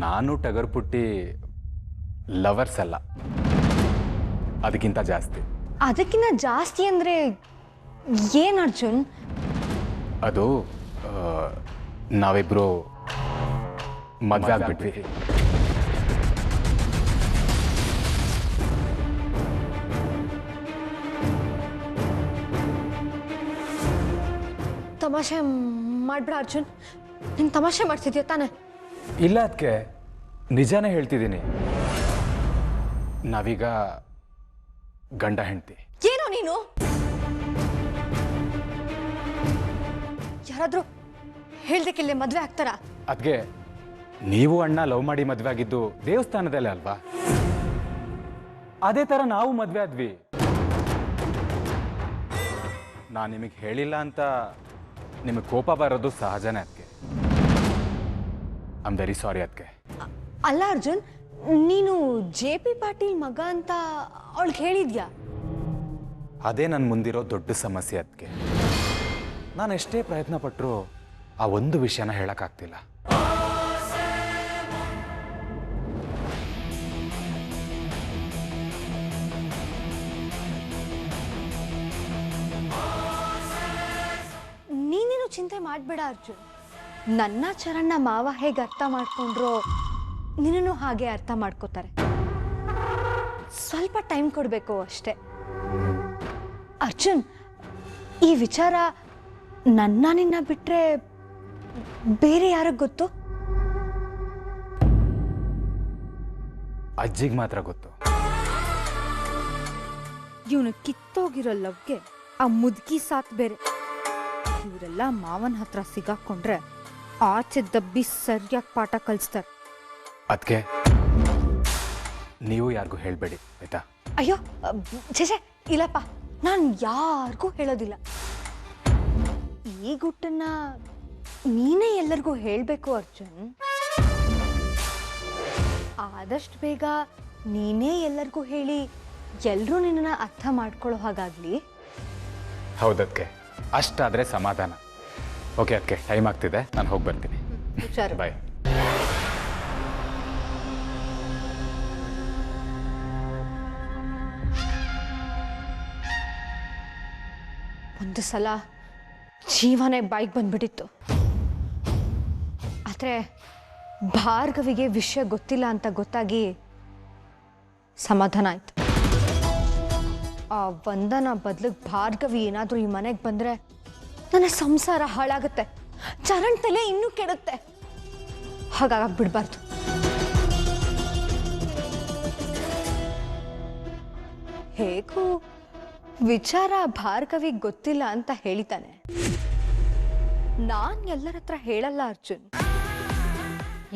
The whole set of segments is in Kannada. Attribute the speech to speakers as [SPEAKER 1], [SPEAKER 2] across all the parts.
[SPEAKER 1] ನಾನು ಟಗರ್ ಪುಟ್ಟಿ ಲವರ್ಸ್ ಅಲ್ಲ, ಅದಕ್ಕಿಂತ ಜಾಸ್ತಿ.
[SPEAKER 2] ಅದಕ್ಕಿಂತ ಜಾಸ್ತಿ ಅಂದರೆ ಏನು ಅರ್ಜುನ್?
[SPEAKER 1] ಅದು ನಾವಿಬ್ರು ಮದುವೆ ಆಗ್ಬಿಟ್ವಿ.
[SPEAKER 2] ತಮಾಷೆ ಮಾಡ್ಬಿಡ ಅರ್ಜುನ್, ನೀನು ತಮಾಷೆ ಮಾಡ್ತಿದ್ಯಾ ತಾನೆ?
[SPEAKER 1] ಇಲ್ಲ, ಅದಕ್ಕೆ ನಿಜಾನೇ ಹೇಳ್ತಿದ್ದೀನಿ. ನಾವೀಗ ಗಂಡ ಹೆಂಡತಿ.
[SPEAKER 2] ಏನೋ ನೀನು ಯಾರಾದ್ರೂ ಹೇಳ್ದಕ್ಕಿಲ್ಲೇ ಮದ್ವೆ ಆಗ್ತಾರ?
[SPEAKER 1] ಅದಕ್ಕೆ ನೀವು ಅಣ್ಣ ಲವ್ ಮಾಡಿ ಮದುವೆ ಆಗಿದ್ದು ದೇವಸ್ಥಾನದಲ್ಲೇ ಅಲ್ವಾ? ಅದೇ ಥರ ನಾವು ಮದುವೆ ಆದ್ವಿ. ನಾನು ನಿಮಗೆ ಹೇಳಿಲ್ಲ ಅಂತ ನಿಮಗೆ ಕೋಪ ಬರೋದು ಸಹಜನೇ. ಅದಕ್ಕೆ ಐ ಆಮ್ ವೆರಿ ಸಾರಿ. ಅದಕ್ಕೆ
[SPEAKER 2] ಅಲ್ಲ ಅರ್ಜುನ್, ನೀನು JP ಪಾಟೀಲ್ ಮಗ ಅಂತ ಅವಳಿಗೆ ಹೇಳಿದ್ಯಾ?
[SPEAKER 1] ಅದೇ ನನ್ನ ಮುಂದಿರೋ ದೊಡ್ಡ ಸಮಸ್ಯೆ. ಅದಕ್ಕೆ ನಾನು ಎಷ್ಟೇ ಪ್ರಯತ್ನ ಪಟ್ಟರೂ ಆ ಒಂದು ವಿಷಯನ ಹೇಳಕ್ಕಾಗ್ತಿಲ್ಲ.
[SPEAKER 2] ನೀನೇನು ಚಿಂತೆ ಮಾಡಬೇಡ ಅರ್ಜುನ್. ನನ್ನ ಚರಣ್ಣ ಮಾವ ಹೇಗೆ ಅರ್ಥ ಮಾಡ್ಕೊಂಡ್ರೋ ನಿನ್ನೂ ಹಾಗೆ ಅರ್ಥ ಮಾಡ್ಕೋತಾರೆ. ಸ್ವಲ್ಪ ಟೈಮ್ ಕೊಡಬೇಕು ಅಷ್ಟೆ. ಅರ್ಜುನ್, ಈ ವಿಚಾರ ನಿನ್ನ ಬಿಟ್ರೆ ಬೇರೆ ಯಾರಿಗೆ ಗೊತ್ತು?
[SPEAKER 1] ಅಜ್ಜಿಗೆ ಮಾತ್ರ ಗೊತ್ತು.
[SPEAKER 3] ಇವನು ಕಿತ್ತೋಗಿರೋ ಲವ್ಗೆ ಆ ಮುದುಕಿ ಸಾತ್ ಬೇರೆ. ಇವರೆಲ್ಲ ಮಾವನ ಹತ್ರ ಸಿಗಾಕೊಂಡ್ರೆ ಆಚೆ ದಬ್ಬಿ ಸರಿಯಾಗಿ ಪಾಠ ಕಲಿಸ್ತಾರೆ.
[SPEAKER 1] ಅದಕ್ಕೆ ನೀವು ಯಾರಿಗೂ ಹೇಳಬೇಡಿ, ಆಯ್ತಾ?
[SPEAKER 2] ಅಯ್ಯೋ ಛೇ, ಇಲ್ಲಪ್ಪ, ನಾನು ಯಾರಿಗೂ ಹೇಳೋದಿಲ್ಲ. ಈ ಗುಟ್ಟನ್ನ ನೀನೇ ಎಲ್ಲರಿಗೂ ಹೇಳಬೇಕು ಅರ್ಜುನ್. ಆದಷ್ಟು ಬೇಗ ನೀನೇ ಎಲ್ಲರಿಗೂ ಹೇಳಿ ಎಲ್ಲರೂ ನಿನ್ನನ್ನು ಅರ್ಥ ಮಾಡ್ಕೊಳ್ಳೋ ಹಾಗಾಗ್ಲಿ.
[SPEAKER 1] ಹೌದಕ್ಕೆ ಅಷ್ಟಾದರೆ ಸಮಾಧಾನ. ಓಕೆ, ಅದಕ್ಕೆ ಟೈಮ್ ಆಗ್ತಿದೆ, ನಾನು ಹೋಗಿ ಬರ್ತೀನಿ.
[SPEAKER 2] ಹುಷಾರು.
[SPEAKER 1] ಬಾಯ್.
[SPEAKER 2] ಒಂದು ಸಲ ಜೀವನೇ ಬಾಯಿಗೆ ಬಂದ್ಬಿಟ್ಟಿತ್ತು. ಆದರೆ ಭಾರ್ಗವಿಗೆ ವಿಷಯ ಗೊತ್ತಿಲ್ಲ ಅಂತ ಗೊತ್ತಾಗಿ ಸಮಾಧಾನ ಆಯ್ತು. ಆ ವಂದನ ಬದಲಿಗೆ ಭಾರ್ಗವಿ ಏನಾದರೂ ಈ ಮನೆಗೆ ಬಂದರೆ ನನ್ನ ಸಂಸಾರ ಹಾಳಾಗುತ್ತೆ, ಚರಣ್ ತಲೆ ಇನ್ನೂ ಕೆಡುತ್ತೆ. ಹಾಗಾಗ್ಬಿಡ್ಬಾರ್ದು. ಹೇಗೂ ವಿಚಾರ ಭಾರ್ಗವಿಗೆ ಗೊತ್ತಿಲ್ಲ ಅಂತ ಹೇಳಿತಾನೆ. ನಾನ್ ಎಲ್ಲರ ಹತ್ರ ಹೇಳಲ್ಲ ಅರ್ಜುನ್.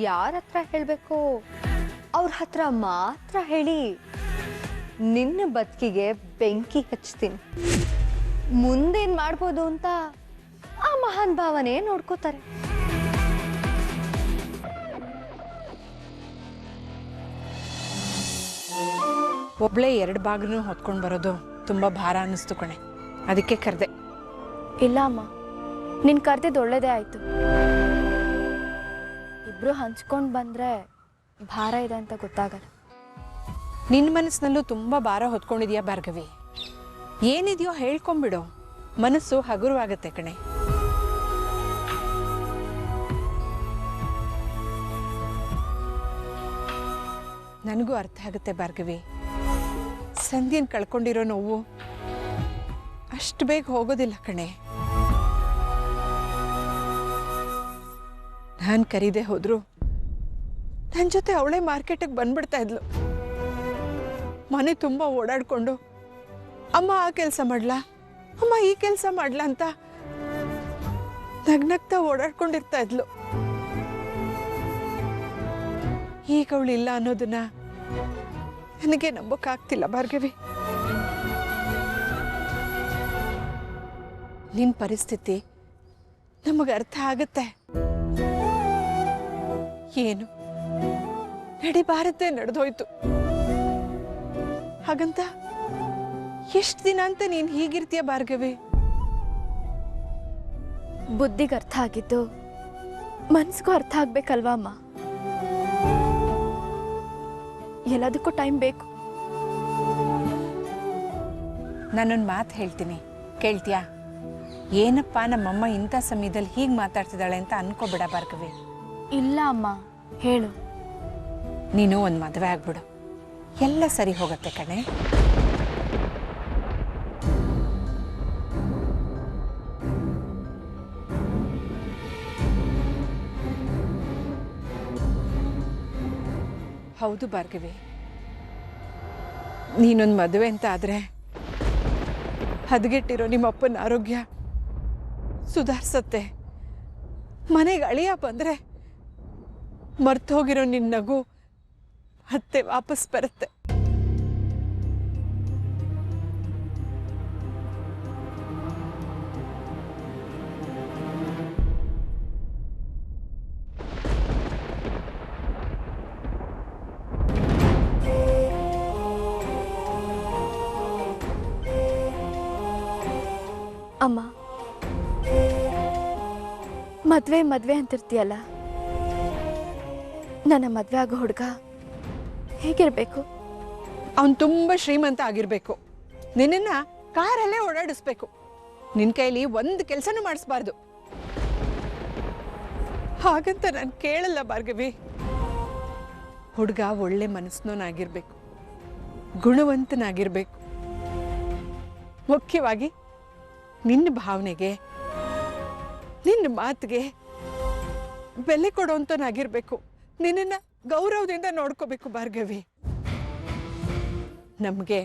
[SPEAKER 2] ಯಾರ ಹತ್ರ ಹೇಳಬೇಕೋ ಅವ್ರ ಹತ್ರ ಮಾತ್ರ ಹೇಳಿ ನಿನ್ನ ಬದುಕಿಗೆ ಬೆಂಕಿ ಹಚ್ತೀನಿ. ಮುಂದೇನ್ ಮಾಡ್ಬೋದು ಅಂತ ಆ ಮಹಾನ್ ಭಾವನೆ ನೋಡ್ಕೋತಾರೆ.
[SPEAKER 4] ಒಬ್ಳೆ 2 ಬಾಗಿಲು ಹೊತ್ಕೊಂಡು ಬರೋದು ತುಂಬ ಭಾರ ಅನ್ನಿಸ್ತು ಕಣೆ, ಅದಕ್ಕೆ ಕರೆದೆ.
[SPEAKER 5] ಇಲ್ಲ ಅಮ್ಮ, ನಿನ್ ಕರ್ದಿದ್ದು ಒಳ್ಳೇದೇ ಆಯ್ತು. ಇಬ್ರು ಹಂಚ್ಕೊಂಡು ಬಂದ್ರೆ ಭಾರ ಇದೆ ಅಂತ ಗೊತ್ತಾಗಲ್ಲ.
[SPEAKER 4] ನಿನ್ನ ಮನಸ್ಸಿನಲ್ಲೂ ತುಂಬ ಭಾರ ಹೊತ್ಕೊಂಡಿದ್ಯಾ ಭಾರ್ಗವಿ? ಏನಿದೆಯೋ ಹೇಳ್ಕೊಂಬಿಡು, ಮನಸ್ಸು ಹಗುರವಾಗತ್ತೆ ಕಣೆ. ನನಗೂ ಅರ್ಥ ಆಗುತ್ತೆ ಭಾರ್ಗವಿ. ಸಂಧ್ಯನ್ ಕಳ್ಕೊಂಡಿರೋ ನೋವು ಅಷ್ಟು ಬೇಗ ಹೋಗೋದಿಲ್ಲ ಕಣೆ. ನಾನು ಕರೀದೆ ಹೋದ್ರು ನನ್ನ ಜೊತೆ ಅವಳೇ ಮಾರ್ಕೆಟಿಗೆ ಬಂದ್ಬಿಡ್ತಾ ಇದ್ಲು. ಮನೆ ತುಂಬ ಓಡಾಡ್ಕೊಂಡು ಅಮ್ಮ ಆ ಕೆಲಸ ಮಾಡ್ಲಾ, ಅಮ್ಮ ಈ ಕೆಲಸ ಮಾಡ್ಲಾ ಅಂತ ನಗ್ನಗ್ತಾ ಓಡಾಡ್ಕೊಂಡಿರ್ತಾ ಇದ್ಲು. ಈಗ ಅವಳಿಲ್ಲ ಅನ್ನೋದನ್ನ ನನಗೆ ನಂಬೋಕ್ಕಾಗ್ತಿಲ್ಲ ಭಾರ್ಗವಿ. ನಿನ್ನ ಪರಿಸ್ಥಿತಿ ನಮಗೆ ಅರ್ಥ ಆಗುತ್ತೆ. ಏನು ನಡಿಬಾರದೆ ನಡೆದೋಯ್ತು. ಹಾಗಂತ ಎಷ್ಟು ದಿನ ಅಂತ ನೀನು ಹೀಗಿರ್ತೀಯ ಭಾರ್ಗವಿ?
[SPEAKER 5] ಬುದ್ಧಿಗೆ ಅರ್ಥ ಆಗಿದ್ದು ಮನ್ಸಿಗೂ ಅರ್ಥ ಆಗ್ಬೇಕಲ್ವಾ ಅಮ್ಮ? ಎಲ್ಲದಕ್ಕೂ ಟೈಮ್ ಬೇಕು.
[SPEAKER 4] ನಾನೊಂದು ಮಾತು ಹೇಳ್ತೀನಿ, ಕೇಳ್ತೀಯಾ? ಏನಪ್ಪ ನಮ್ಮಮ್ಮ ಇಂಥ ಸಮಯದಲ್ಲಿ ಹೀಗೆ ಮಾತಾಡ್ತಿದ್ದಾಳೆ ಅಂತ ಅನ್ಕೋಬೇಡ ಭಾರ್ಗವಿ.
[SPEAKER 5] ಇಲ್ಲ ಅಮ್ಮ, ಹೇಳು.
[SPEAKER 4] ನೀನು ಒಂದು ಮದುವೆ ಆಗ್ಬಿಡು, ಎಲ್ಲ ಸರಿ ಹೋಗತ್ತೆ ಕಣೆ. ಹೌದು ಭಾರ್ಗವಿ, ನೀನೊಂದು ಮದುವೆ ಅಂತ ಆದರೆ ಹದಗೆಟ್ಟಿರೋ ನಿಮ್ಮ ಅಪ್ಪನ ಆರೋಗ್ಯ ಸುಧಾರಿಸತ್ತೆ. ಮನೆಗೆ ಅಳಿಯ ಬಂದರೆ ಮರ್ತು ಹೋಗಿರೋ ನಿನ್ನ ನಗು ಮತ್ತೆ ವಾಪಸ್ ಬರುತ್ತೆ.
[SPEAKER 5] ಅಮ್ಮ, ಮದ್ವೆ ಅಂತಿರ್ತೀಯಲ್ಲ, ನನ್ನ ಮದ್ವೆ ಆಗೋ ಹುಡುಗ ಹೇಗಿರ್ಬೇಕು?
[SPEAKER 4] ಅವನು ತುಂಬ ಶ್ರೀಮಂತ ಆಗಿರಬೇಕು. ನಿನ್ನನ್ನ ಕಾರಲ್ಲೇ ಓಡಾಡಿಸ್ಬೇಕು. ನಿನ್ನ ಕೈಲಿ ಒಂದು ಕೆಲಸನೂ ಮಾಡಿಸ್ಬಾರ್ದು. ಹಾಗಂತ ನಾನು ಕೇಳಲ್ಲ ಭಾರ್ಗವಿ. ಹುಡುಗ ಒಳ್ಳೆ ಮನಸ್ಸಿನವನಾಗಿರ್ಬೇಕು, ಗುಣವಂತನಾಗಿರ್ಬೇಕು. ಮುಖ್ಯವಾಗಿ ನಿನ್ನ ಭಾವನೆಗೆ, ನಿನ್ನ ಮಾತಿಗೆ ಬೆಲೆ ಕೊಡೋಂಥನಾಗಿರ್ಬೇಕು. ನಿನ್ನನ್ನು ಗೌರವದಿಂದ ನೋಡ್ಕೋಬೇಕು ಭಾರ್ಗವಿ. ನಮಗೆ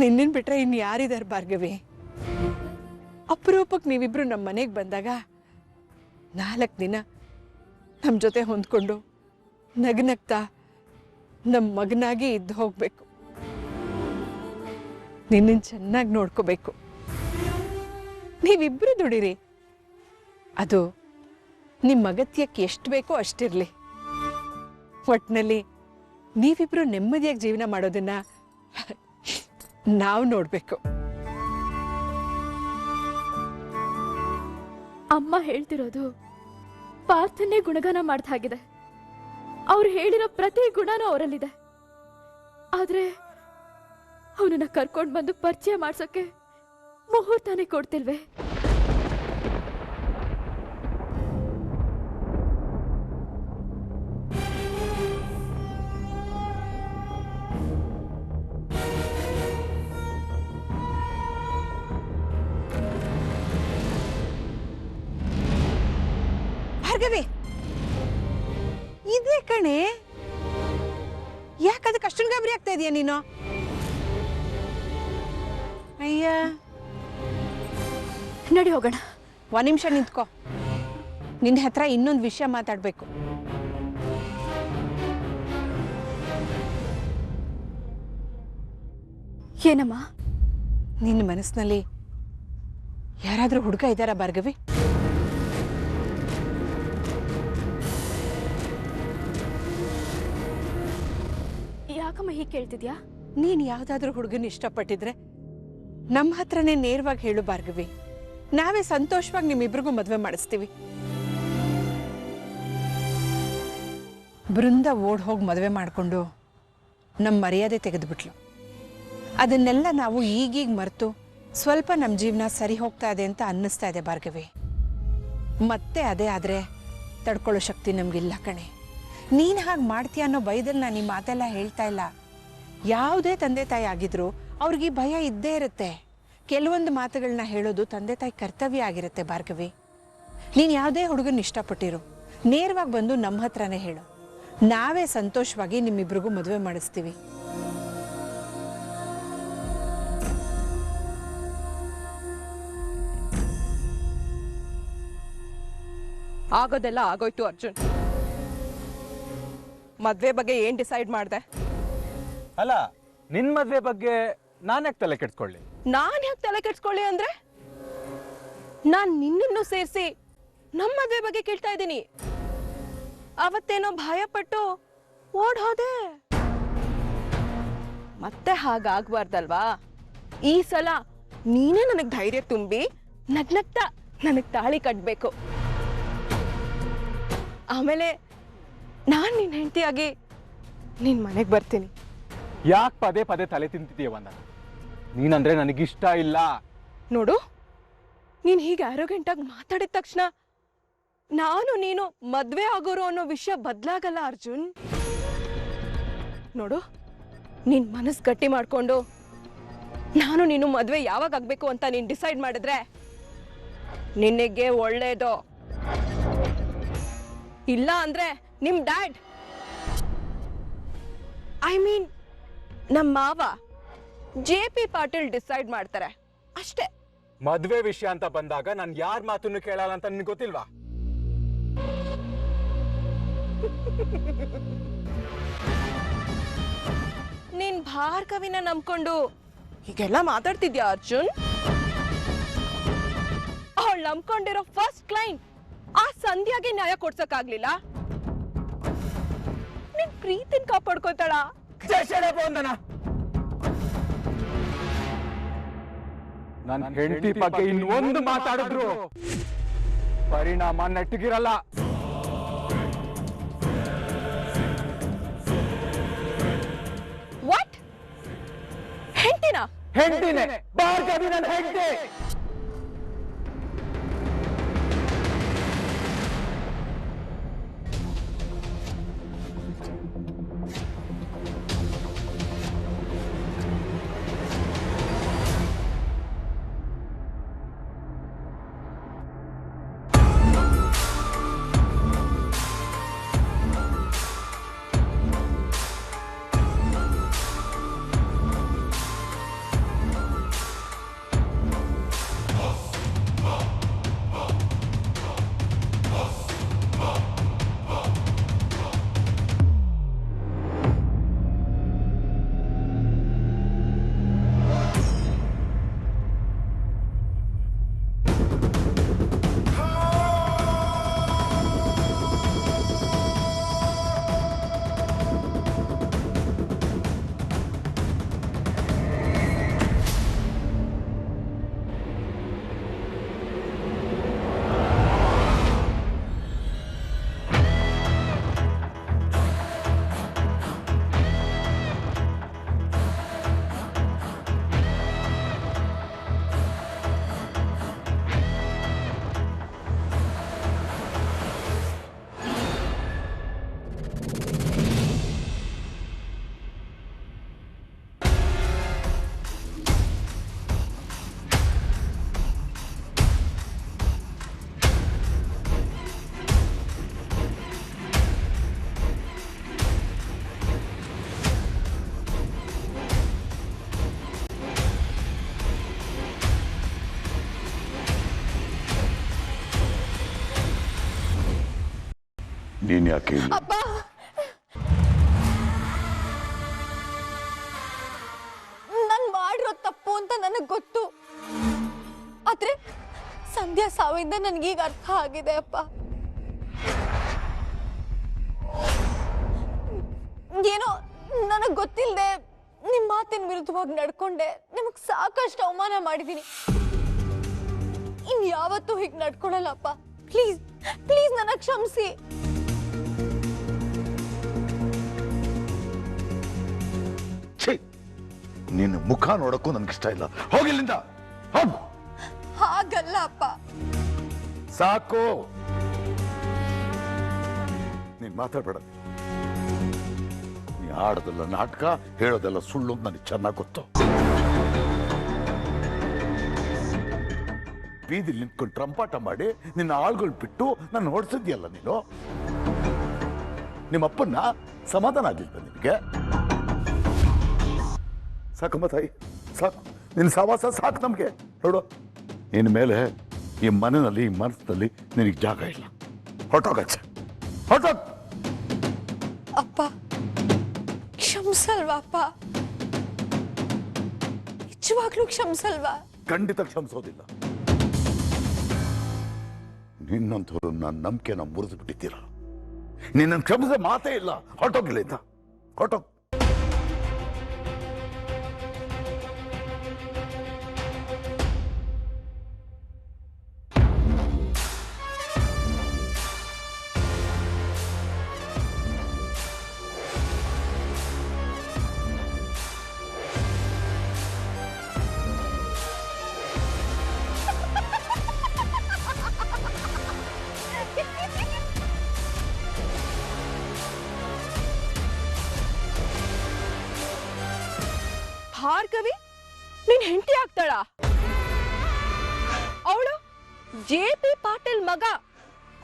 [SPEAKER 4] ನಿನ್ನನ್ನು ಬಿಟ್ರೆ ಇನ್ನು ಯಾರಿದ್ದಾರೆ ಭಾರ್ಗವಿ? ಅಪರೂಪಕ್ಕೆ ನೀವಿಬ್ರು ನಮ್ಮ ಮನೆಗೆ ಬಂದಾಗ 4 ದಿನ ನಮ್ಮ ಜೊತೆ ಹೊಂದ್ಕೊಂಡು ನಗ್ನಗ್ತಾ ನಮ್ಮ ಮಗನಾಗಿ ಇದ್ದು ಹೋಗ್ಬೇಕು. ನಿನ್ನನ್ನು ಚೆನ್ನಾಗಿ ನೋಡ್ಕೋಬೇಕು. ನೀವಿಬ್ರು ದುಡಿರಿ, ಅದು ನಿಮ್ಮ ಅಗತ್ಯಕ್ಕೆ ಎಷ್ಟು ಬೇಕೋ ಅಷ್ಟಿರಲಿ. ಒಟ್ಟಿನಲ್ಲಿ ನೀವಿಬ್ರು ನೆಮ್ಮದಿಯಾಗಿ ಜೀವನ ಮಾಡೋದನ್ನ ನಾವು ನೋಡಬೇಕು.
[SPEAKER 5] ಅಮ್ಮ ಹೇಳ್ತಿರೋದು ಪಾರ್ಥನೆ ಗುಣಗಾನ ಮಾಡ್ದ ಹಾಗಿದೆ. ಅವ್ರು ಹೇಳಿರೋ ಪ್ರತಿ ಗುಣನೂ ಅವರಲ್ಲಿದೆ. ಆದ್ರೆ ಅವನನ್ನ ಕರ್ಕೊಂಡು ಬಂದು ಪರಿಚಯ ಮಾಡ್ಸೋಕೆ ಮುಹೂರ್ತನೇ ಕೊಡ್ತಿಲ್ವೇ?
[SPEAKER 4] ಭಾರ್ಗವಿ, ಇದೇ ಕಣೆ. ಯಾಕದಕ್ಕೆ ಅಷ್ಟೊಂದು ಗಾಬರಿ ಆಗ್ತಾ ಇದೀಯ ನೀನು? ಅಯ್ಯ,
[SPEAKER 5] ನಡಿ ಹೋಗೋಣ.
[SPEAKER 4] 1 ನಿಮಿಷ ನಿಂತ್ಕೋ. ನಿನ್ನ ಹತ್ರ ಇನ್ನೊಂದು ವಿಷಯ ಮಾತಾಡಬೇಕು.
[SPEAKER 5] ಏನಮ್ಮ?
[SPEAKER 4] ನಿನ್ನ ಮನಸ್ಸಿನಲ್ಲಿ ಯಾರಾದರೂ ಹುಡುಗ ಇದ್ದಾರಾ ಭಾರ್ಗವಿ?
[SPEAKER 5] ಯಾಕಮ್ಮ ಹೀಗೆ ಕೇಳ್ತಿದ್ಯಾ?
[SPEAKER 4] ನೀನು ಯಾವುದಾದ್ರೂ ಹುಡುಗನ ಇಷ್ಟಪಟ್ಟಿದ್ರೆ ನಮ್ಮ ಹತ್ರನೇ ನೇರವಾಗಿ ಹೇಳು ಭಾರ್ಗವಿ. ನಾವೇ ಸಂತೋಷವಾಗಿ ನಿಮ್ಮಿಬ್ರಿಗೂ ಮದುವೆ ಮಾಡಿಸ್ತೀವಿ. ಬೃಂದ ಓಡ್ ಹೋಗಿ ಮದುವೆ ಮಾಡಿಕೊಂಡು ನಮ್ಮ ಮರ್ಯಾದೆ ತೆಗೆದುಬಿಟ್ಲು. ಅದನ್ನೆಲ್ಲ ನಾವು ಈಗೀಗ ಮರೆತು ಸ್ವಲ್ಪ ನಮ್ಮ ಜೀವನ ಸರಿ ಹೋಗ್ತಾ ಇದೆ ಅಂತ ಅನ್ನಿಸ್ತಾ ಇದೆ ಭಾರ್ಗವಿ. ಮತ್ತೆ ಅದೇ ಆದರೆ ತಡ್ಕೊಳ್ಳೋ ಶಕ್ತಿ ನಮಗಿಲ್ಲ ಕಣೆ. ನೀನು ಹಾಗೆ ಮಾಡ್ತೀಯ ಅನ್ನೋ ಭಯದಲ್ಲಿ ನಾನು ಈ ಮಾತೆಲ್ಲ ಹೇಳ್ತಾ ಇಲ್ಲ. ಯಾವುದೇ ತಂದೆ ತಾಯಿ ಆಗಿದ್ರು ಅವ್ರಿಗೆ ಭಯ ಇದ್ದೇ ಇರುತ್ತೆ. ಕೆಲವೊಂದು ಮಾತುಗಳನ್ನ ಹೇಳೋದು ತಂದೆ ತಾಯಿ ಕರ್ತವ್ಯ ಆಗಿರುತ್ತೆ ಭಾರ್ಗವಿ. ನೀನು ಯಾವುದೇ ಹುಡುಗನ ಇಷ್ಟಪಟ್ಟಿರು, ನೇರವಾಗಿ ಬಂದು ನಮ್ಮ ಹತ್ರನೇ ಹೇಳು. ನಾವೇ ಸಂತೋಷವಾಗಿ ನಿಮ್ಮಿಬ್ರಿಗೂ ಮದುವೆ ಮಾಡಿಸ್ತೀವಿ.
[SPEAKER 6] ಆಗೋದೆಲ್ಲ ಆಗೋಯ್ತು ಅರ್ಜುನ್. ಮದ್ವೆ ಬಗ್ಗೆ ಏನ್ ಡಿಸೈಡ್ ಮಾಡ್ದೆ?
[SPEAKER 1] ಅಲ್ಲ, ನಿನ್ ಮದ್ವೆ ಬಗ್ಗೆ ನಾನ್ಯಾಕೆ ತಲೆ ಕೆಡ್ಸ್ಕೊಳ್ಳಿ?
[SPEAKER 6] ನಾನ್ ಯಾಕೆ ತಲೆ ಕೆಡ್ಸ್ಕೊಳ್ಳಿ ಅಂದ್ರೆ, ನಾನ್ ನಿನ್ನನ್ನು ಸೇರಿಸಿ ನಮ್ಮ ಮದ್ವೆ ಬಗ್ಗೆ ಕೇಳ್ತಾ ಇದ್ದೀನಿ. ಅವತ್ತೇನೋ ಭಯಪಟ್ಟು ಓಡ್ ಹೋದೆ. ಮತ್ತೆ ಹಾಗಾಗ್ಬಾರ್ದಲ್ವಾ? ಈ ಸಲ ನೀನೇ ನನಗ್ ಧೈರ್ಯ ತುಂಬಿ ನಗ್ನಗ್ತಾ ನನಗ್ ತಾಳಿ ಕಟ್ಬೇಕು. ಆಮೇಲೆ ನಾನ್ ನಿನ್ ಹೆಂಡತಿಯಾಗಿ ನಿನ್ ಮನೆಗೆ ಬರ್ತೀನಿ.
[SPEAKER 1] ಯಾಕೆ ಪದೇ ಪದೇ ತಲೆ ತಿಂತಿದೀಯ ವಂದನ? ನೀನಂದ್ರೆ ನನಗಿಷ್ಟ ಇಲ್ಲ.
[SPEAKER 6] ನೋಡು, ನೀನ್ ಹೀಗೆ ಆರೋಗ್ಯಂಟ್ ಆಗಿ ಮಾತಾಡಿದ ತಕ್ಷಣ ನಾನು ನೀನು ಮದ್ವೆ ಆಗೋರು ಅನ್ನೋ ವಿಷಯ ಬದ್ಲಾಗಲ್ಲ ಅರ್ಜುನ್. ನೋಡು, ನಿನ್ ಮನಸ್ ಗಟ್ಟಿ ಮಾಡ್ಕೊಂಡು ನಾನು ನೀನು ಮದ್ವೆ ಯಾವಾಗ ಆಗ್ಬೇಕು ಅಂತ ನೀನ್ ಡಿಸೈಡ್ ಮಾಡಿದ್ರೆ ನಿನಗೆ ಒಳ್ಳೇದು. ಇಲ್ಲ ಅಂದ್ರೆ ನಿಮ್ ಡ್ಯಾಡ್, ಐ ಮೀನ್ ನಮ್ಮ ಮಾವ JP ಪಾಟೀಲ್ ಡಿಸೈಡ್ ಮಾಡ್ತಾರೆ ಅಷ್ಟೇ.
[SPEAKER 1] ಮದ್ವೆ ವಿಷಯ ಅಂತ ಬಂದಾಗ ನಾನು ಯಾರ ಮಾತನ್ನು ಕೇಳಲ್ಲ ಅಂತ ನಿನ್ಗೆ ಗೊತ್ತಿಲ್ವಾ?
[SPEAKER 6] ನೀನ್ ಭಾರ್ಗವಿನ ನಂಬ್ಕೊಂಡು ಹೀಗೆಲ್ಲ ಮಾತಾಡ್ತಿದ್ಯಾ ಅರ್ಜುನ್? ಅವಳು ನಂಬ್ಕೊಂಡಿರೋ ಫಸ್ಟ್ ಕ್ಲೈಂಟ್ ಆ ಸಂಧ್ಯಾಗೆ ನ್ಯಾಯ ಕೊಡ್ಸಕ್ಕಾಗ್ಲಿಲ್ಲ. ನಿನ್ ಪ್ರೀತಿನ್ ಕಾಪಾಡ್ಕೋತಾಳ.
[SPEAKER 1] ನನ್ನ ಹೆಂಡತಿ ಬಗ್ಗೆ ಇನ್ನೊಂದು ಮಾತಾಡಿದ್ರು ಪರಿಣಾಮ ನೆಟ್ಟಗಿರಲ್ಲ.
[SPEAKER 6] ವಾಟ್? ಹೆಂಡತಿನ?
[SPEAKER 1] ಹೆಂಡತಿನೇ, ಭಾರ್ಗವಿ ನನ್ನ ಹೆಂಡತಿ.
[SPEAKER 7] ನೀನ್ ಯಾಕೆ ಇಲ್ಲಿ?
[SPEAKER 5] ಅಪ್ಪ, ನಾನು ಮಾಡಿರೋ ತಪ್ಪು ಅಂತ ನನಗೆ ಗೊತ್ತು. ಆದ್ರೆ ಸಂಧ್ಯಾ ಸಾವಿಂದ ನನಗೀಗ ಅರ್ಥ ಆಗಿದೆ ಅಪ್ಪ. ಏನೋ ನನಗೆ ಗೊತ್ತಿಲ್ಲದೆ ನಿಮ್ಮ ಮಾತಿನ ವಿರುದ್ಧವಾಗಿ ನಡ್ಕೊಂಡೆ. ನಿಮಗೆ ಸಾಕಷ್ಟು ಅವಮಾನ ಮಾಡಿದ್ದೀನಿ. ಇನ್ಯಾವತ್ತೂ ಹೀಗೆ ನಡ್ಕೊಳಲ್ಲಪ್ಪ. ಪ್ಲೀಸ್ ಪ್ಲೀಸ್ ನನ್ನ ಕ್ಷಮಿಸಿ.
[SPEAKER 7] ನಿನ್ನ ಮುಖ ನೋಡಕ್ಕೂ ನನ್ಗಿಷ್ಟ ಇಲ್ಲ. ಹೋಗಿಲ್ಲಿಂದ ಹೋಗು.
[SPEAKER 5] ಹಾಗಲ್ಲ ಅಪ್ಪ.
[SPEAKER 7] ಸಾಕು, ನೀನ್ ಮಾತಾಡ್ಬೇಡ. ನೀ ಆಡೋದೆಲ್ಲ ನಾಟಕ, ಹೇಳೋದೆಲ್ಲ ಸುಳ್ಳು ಅಂತ ನನಗೆ ಚೆನ್ನಾಗಿ ಗೊತ್ತು. ಬೀದಿಲಿ ನಿಂತ್ಕೊಂಡು ಟ್ರಂಪಾಟ ಮಾಡಿ ನಿನ್ನ ಆಳ್ಗಳು ಬಿಟ್ಟು ನಾನು ಹೊಡ್ಸಿದ್ಯಲ್ಲ ನೀನು. ನಿಮ್ಮಪ್ಪನ್ನ ಸಮಾಧಾನ ಆಗಿಲ್ವ ನಿನಗೆ? ಸಾಕಮ್ಮ ತಾಯಿ, ಸಾಕು. ನಿನ್ನ ಸವಾಸ ಸಾಕು ನಮಗೆ. ನೋಡು, ನಿನ್ನ ಮೇಲೆ ಈ ಮನೆಯಲ್ಲಿ, ಈ ಮನಸ್ಸಿನಲ್ಲಿ ನಿನಗೆ ಜಾಗ ಇಲ್ಲ. ಹೊರಟೋಗಚ್ಚ, ಹೊರಟೋಗ್.
[SPEAKER 5] ಅಪ್ಪ ಕ್ಷಮಿಸಲ್ವಾ ಅಪ್ಪ? ನಿಜವಾಗ್ಲೂ ಕ್ಷಮಿಸಲ್ವಾ?
[SPEAKER 7] ಖಂಡಿತ ಕ್ಷಮಿಸೋದಿಲ್ಲ. ನಿನ್ನಂಥವ್ರು ನನ್ನ ನಂಬಿಕೆನ ಮುರಿದು ಬಿಟ್ಟಿದ್ದೀರ. ನಿನ್ನ ಕ್ಷಮಿಸೋ ಮಾತೇ ಇಲ್ಲ. ಹೊರಟೋಗಿಲ್ಲ ಇಂದ, ಹೊರಟೋಗ್.
[SPEAKER 6] ಮದ್ವೆ ಆಗ್ತಾಳ? ಅವಳು JP ಪಾಟೀಲ್ ಮಗ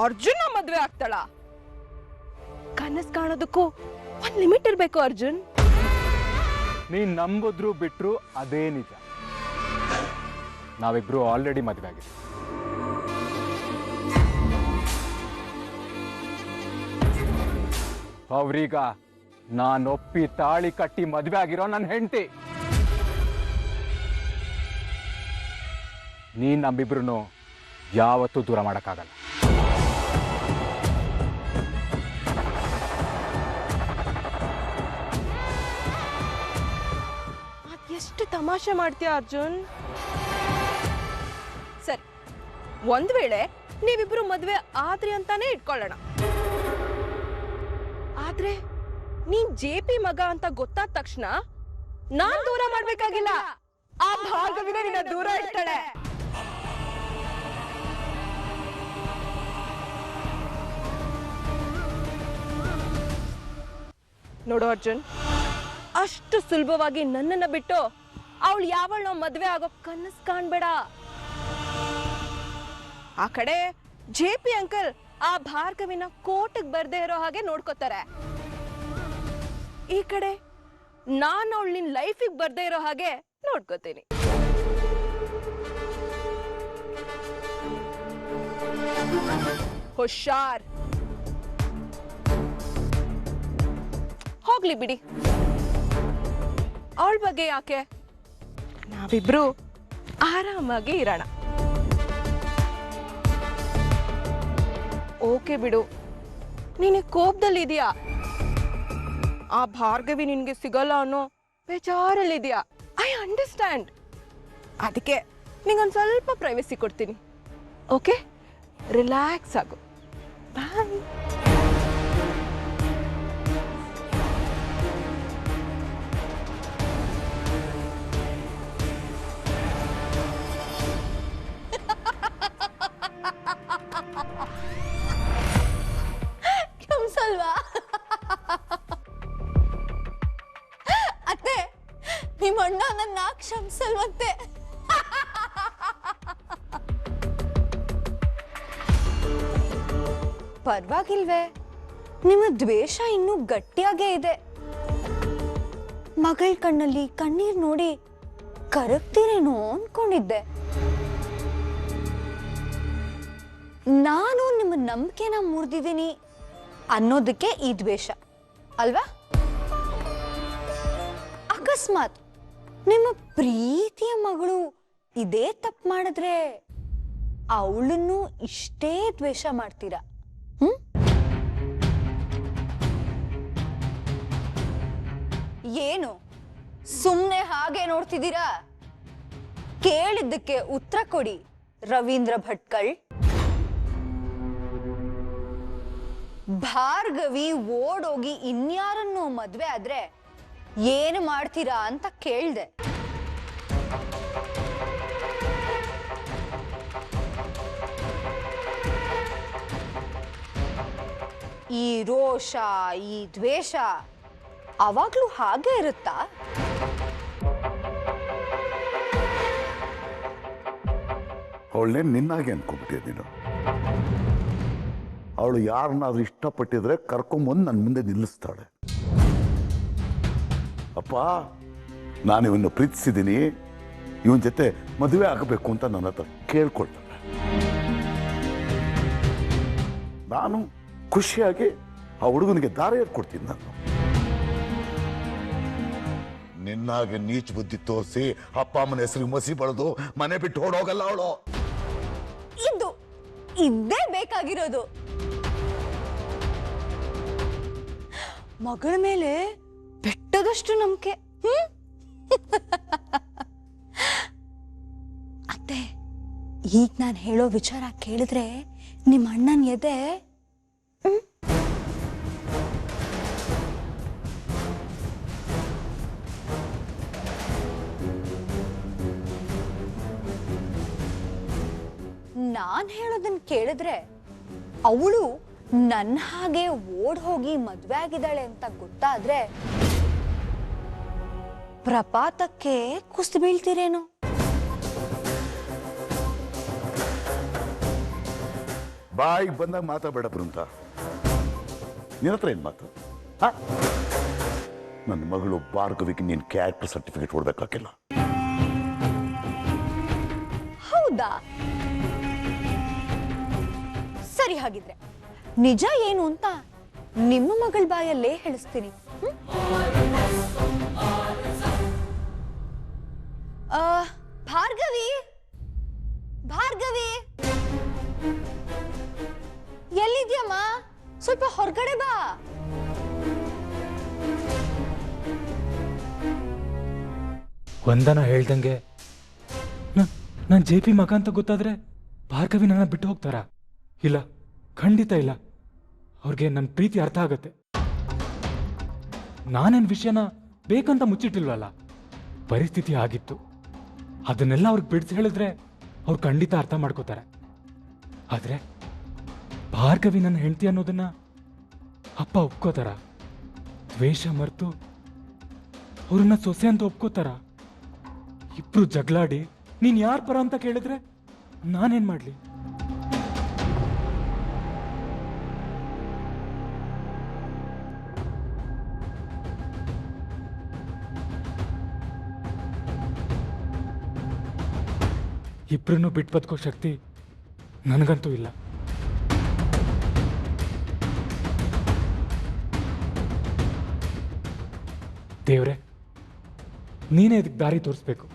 [SPEAKER 6] ಅರ್ಜುನ ಮದ್ವೆ ಆಗ್ತಾಳ? ಕನಸ್ ಕಾಣೋದಕ್ಕೂ ಒಂದ್ ಲಿಮಿಟ್ ಇರ್ಬೇಕು ಅರ್ಜುನ್.
[SPEAKER 1] ನೀನ್ ನಂಬಿದ್ರು ಬಿಟ್ರು ಅದೇ ನಿಜ. ನಾವಿಬ್ರು ಆಲ್ರೆಡಿ ಮದುವೆ ಆಗಿದೆ. ಅವ್ರೀಗ ನಾನೊಪ್ಪಿ ತಾಳಿ ಕಟ್ಟಿ ಮದುವೆ ಆಗಿರೋ ನನ್ನ ಹೆಂಡತಿ. ನೀನ್ ನಮ್ಮಿಬ್ರು ಯಾವತ್ತೂ ದೂರ ಮಾಡೋಕ್ಕಾಗಲ್ಲ.
[SPEAKER 6] ಎಷ್ಟು ತಮಾಷೆ ಮಾಡ್ತೀಯ ಅರ್ಜುನ್. ಸರಿ, ಒಂದ್ ವೇಳೆ ನೀವಿಬ್ರು ಮದ್ವೆ ಆದ್ರಿ ಅಂತಾನೆ ಇಟ್ಕೊಳ್ಳೋಣ. ಆದ್ರೆ ನೀನ್ JP ಮಗ ಅಂತ ಗೊತ್ತಾದ ತಕ್ಷಣ ನಾನ್ ದೂರ ಮಾಡ್ಬೇಕಾಗಿಲ್ಲ, ಆ ಭಾರ್ಗವಿನೇ ನಿನ್ನ ದೂರ ಇಡ್ತಾಳೆ. ನೋಡು ಅರ್ಜುನ್, ಅಷ್ಟು ಸುಲಭವಾಗಿ ನನ್ನನ್ನ ಬಿಟ್ಟು ಅವಳು ಯಾವಳ ಮದ್ವೆ ಆಗೋ ಕನಸ್ ಕಾಣ್ಬೇಡ. ಆ ಕಡೆ JP ಅಂಕಲ್ ಆ ಭಾರ್ಗವಿನ ಕೋರ್ಟ್ಗೆ ಬರ್ದೇ ಇರೋ ಹಾಗೆ ನೋಡ್ಕೋತಾರೆ. ಈ ಕಡೆ ನಾನು ಅವಳು ನಿನ್ ಲೈಫಿಗೆ ಬರ್ದೇ ಇರೋ ಹಾಗೆ ನೋಡ್ಕೋತೀನಿ. ಹುಷಾರ್. ಹೋಗ್ಲಿ ಬಿಡಿ, ಅವಳ ಬಗ್ಗೆ ಯಾಕೆ, ನಾವಿಬ್ರು ಆರಾಮಾಗಿ ಇರೋಣ. ಓಕೆ ಬಿಡು, ನೀನು ಕೋಪದಲ್ಲಿದ್ಯಾ, ಆ ಭಾರ್ಗವಿ ನಿನ್ಗೆ ಸಿಗಲ್ಲ ಅನ್ನೋ ಬೇಜಾರಲ್ಲಿದ್ಯಾ. I understand. ಅದಕ್ಕೆ ನಿಂಗೊಂದು ಸ್ವಲ್ಪ ಪ್ರೈವಸಿ ಕೊಡ್ತೀನಿ. ಓಕೆ, ರಿಲ್ಯಾಕ್ಸ್ ಆಗು. ಬಾಯ್.
[SPEAKER 5] ಕ್ಷಮಿಸಲ್ವಾ ಅತ್ತೆ? ನಿಮ್ಮ ಅಣ್ಣ ನನ್ನ ಕ್ಷಮಿಸಲ್ವಂತೆ.
[SPEAKER 2] ಪರವಾಗಿಲ್ವೇ, ನಿಮ್ಮ ದ್ವೇಷ ಇನ್ನೂ ಗಟ್ಟಿಯಾಗೇ ಇದೆ. ಮಗಳ ಕಣ್ಣಲ್ಲಿ ಕಣ್ಣೀರ್ ನೋಡಿ ಕರಗ್ತೀರೇನೋ ಅನ್ಕೊಂಡಿದ್ದೆ. ನಾನು ನಿಮ್ಮ ನಂಬಿಕೆನ ಮುರಿದಿದ್ದೀನಿ ಅನ್ನೋದಕ್ಕೆ ಈ ದ್ವೇಷ ಅಲ್ವಾ? ಅಕಸ್ಮಾತ್ ನಿಮ್ಮ ಪ್ರೀತಿಯ ಮಗಳು ಇದೇ ತಪ್ಪು ಮಾಡಿದ್ರೆ ಅವಳನ್ನು ಇಷ್ಟೇ ದ್ವೇಷ ಮಾಡ್ತೀರಾ? ಏನು ಸುಮ್ನೆ ಹಾಗೆ ನೋಡ್ತಿದ್ದೀರಾ? ಕೇಳಿದ್ದಕ್ಕೆ ಉತ್ತರ ಕೊಡಿ ರವೀಂದ್ರ ಭಟ್ಕಳ್. ಭಾರ್ಗವಿ ಓಡೋಗಿ ಇನ್ಯಾರನ್ನೋ ಮದ್ವೆ ಆದ್ರೆ ಏನು ಮಾಡ್ತೀರಾ ಅಂತ ಕೇಳ್ದೆ. ಈ ರೋಷ, ಈ ದ್ವೇಷ ಅವಾಗ್ಲೂ ಹಾಗೆ ಇರುತ್ತಾ?
[SPEAKER 7] ಅವಳನ್ನೇ ನಿನ್ನಾಗೆ ಅನ್ಕೊಂಡ್ಬಿಟ್ಟಿದ್ದೆ ನೀನು. ಅವಳು ಯಾರನ್ನಾದ್ರೂ ಇಷ್ಟಪಟ್ಟಿದ್ರೆ ಕರ್ಕೊಂಬಂದು ನನ್ನ ಮುಂದೆ ನಿಲ್ಲಿಸ್ತಾಳೆ. ಅಪ್ಪ, ನಾನು ಇವನ್ನ ಪ್ರೀತಿಸಿದ್ದೀನಿ, ಇವನ ಜೊತೆ ಮದುವೆ ಆಗಬೇಕು ಅಂತ ನನ್ನ ಹತ್ರ ಕೇಳ್ಕೊಳ್ತಾಳೆ. ನಾನು ಖುಷಿಯಾಗಿ ಆ ಹುಡುಗನಿಗೆ ದಾರಿ ಕೊಡ್ತೀನಿ. ನಾನು ನಿನ್ನಾಗೆ ನೀಚ ಬುದ್ಧಿ ತೋರಿಸಿ ಅಪ್ಪ ಅಮ್ಮನ ಹೆಸರಿಗೆ ಮಸಿ ಬಳಿದು ಮನೆ ಬಿಟ್ಟು ಓಡೋಗಲ್ಲ ಅವಳು.
[SPEAKER 2] ಇದು ಇದ್ದೇ ಬೇಕಾಗಿರೋದು. ಮಗಳ ಮೇಲೆ ಬೆಟ್ಟದಷ್ಟು ನಂಬಿಕೆ. ಅತ್ತೆ, ಈಗ ನಾನು ಹೇಳೋ ವಿಚಾರ ಕೇಳಿದ್ರೆ ನಿಮ್ಮ ಅಣ್ಣನ ಎದೆ ನಾನ್ ಹೇಳೋದನ್ನ ಕೇಳಿದ್ರೆ ಅವಳು ನನ್ನ ಹಾಗೆ ಓಡ್ ಹೋಗಿ ಮದ್ವೆ ಆಗಿದ್ದಾಳೆ ಅಂತ ಗೊತ್ತಾದ್ರೆ ಪ್ರಪಾತಕ್ಕೆ ಕುಸ್ದು ಬೀಳ್ತೀರೇನೋ.
[SPEAKER 7] ಬಾಯಿಗೆ ಬಂದಾಗ ಮಾತಾಡಬೇಡ ಬೃಂದ. ನಿನ್ನ ಹತ್ರ ಏನು ಮಾತು? ನನ್ನ ಮಗಳು ಭಾರ್ಗವಿಗೆ ನೀನು ಕ್ಯಾರೆಕ್ಟರ್ ಸರ್ಟಿಫಿಕೇಟ್ ಕೊಡ್ಬೇಕಾಗಿಲ್ಲ.
[SPEAKER 5] ಹೌದಾ? ಸರಿ, ಹಾಗಿದ್ರೆ ನಿಜ ಏನು ಅಂತ ನಿಮ್ಮ ಮಗಳ ಬಾಯಲ್ಲೇ ಹೇಳಿಸ್ತೀನಿ. ಭಾರ್ಗವಿ, ಭಾರ್ಗವಿ, ಎಲ್ಲಿದ್ಯಮ್ಮ? ಸ್ವಲ್ಪ ಹೊರಗಡೆ ಬಾ.
[SPEAKER 1] ವಂದನ ಹೇಳ್ದಂಗೆ ನಾನು JP ಮಗ ಅಂತ ಗೊತ್ತಾದ್ರೆ ಭಾರ್ಗವಿ ನನ್ನ ಬಿಟ್ಟು ಹೋಗ್ತಾರಾ? ಇಲ್ಲ, ಖಂಡಿತ ಇಲ್ಲ. ಅವ್ರಿಗೆ ನನ್ನ ಪ್ರೀತಿ ಅರ್ಥ ಆಗತ್ತೆ. ನಾನೇನ್ ವಿಷಯನ ಬೇಕಂತ ಮುಚ್ಚಿಟ್ಟಿಲ್ವಲ್ಲ, ಪರಿಸ್ಥಿತಿ ಆಗಿತ್ತು. ಅದನ್ನೆಲ್ಲ ಅವ್ರಿಗೆ ಬಿಡಿಸಿ ಹೇಳಿದ್ರೆ ಅವ್ರು ಖಂಡಿತ ಅರ್ಥ ಮಾಡ್ಕೋತಾರೆ. ಆದ್ರೆ ಭಾರ್ಗವಿ ನನ್ನ ಹೆಂಡತಿ ಅನ್ನೋದನ್ನ ಅಪ್ಪ ಒಪ್ಕೋತಾರ? ದ್ವೇಷ ಮರೆತು ಅವ್ರನ್ನ ಸೊಸೆ ಅಂತ ಒಪ್ಕೋತಾರ? ಇಬ್ರು ಜಗಳಾಡಿ ನೀನ್ ಯಾರ ಪರ ಅಂತ ಕೇಳಿದ್ರೆ ನಾನೇನ್ ಮಾಡ್ಲಿ? ಇಬ್ರನ್ನು ಬಿಟ್ಟು ಬದುಕೋ ಶಕ್ತಿ ನನಗಂತೂ ಇಲ್ಲ. ದೇವ್ರೆ, ನೀನೇ ಇದಕ್ಕೆ ದಾರಿ ತೋರಿಸ್ಬೇಕು.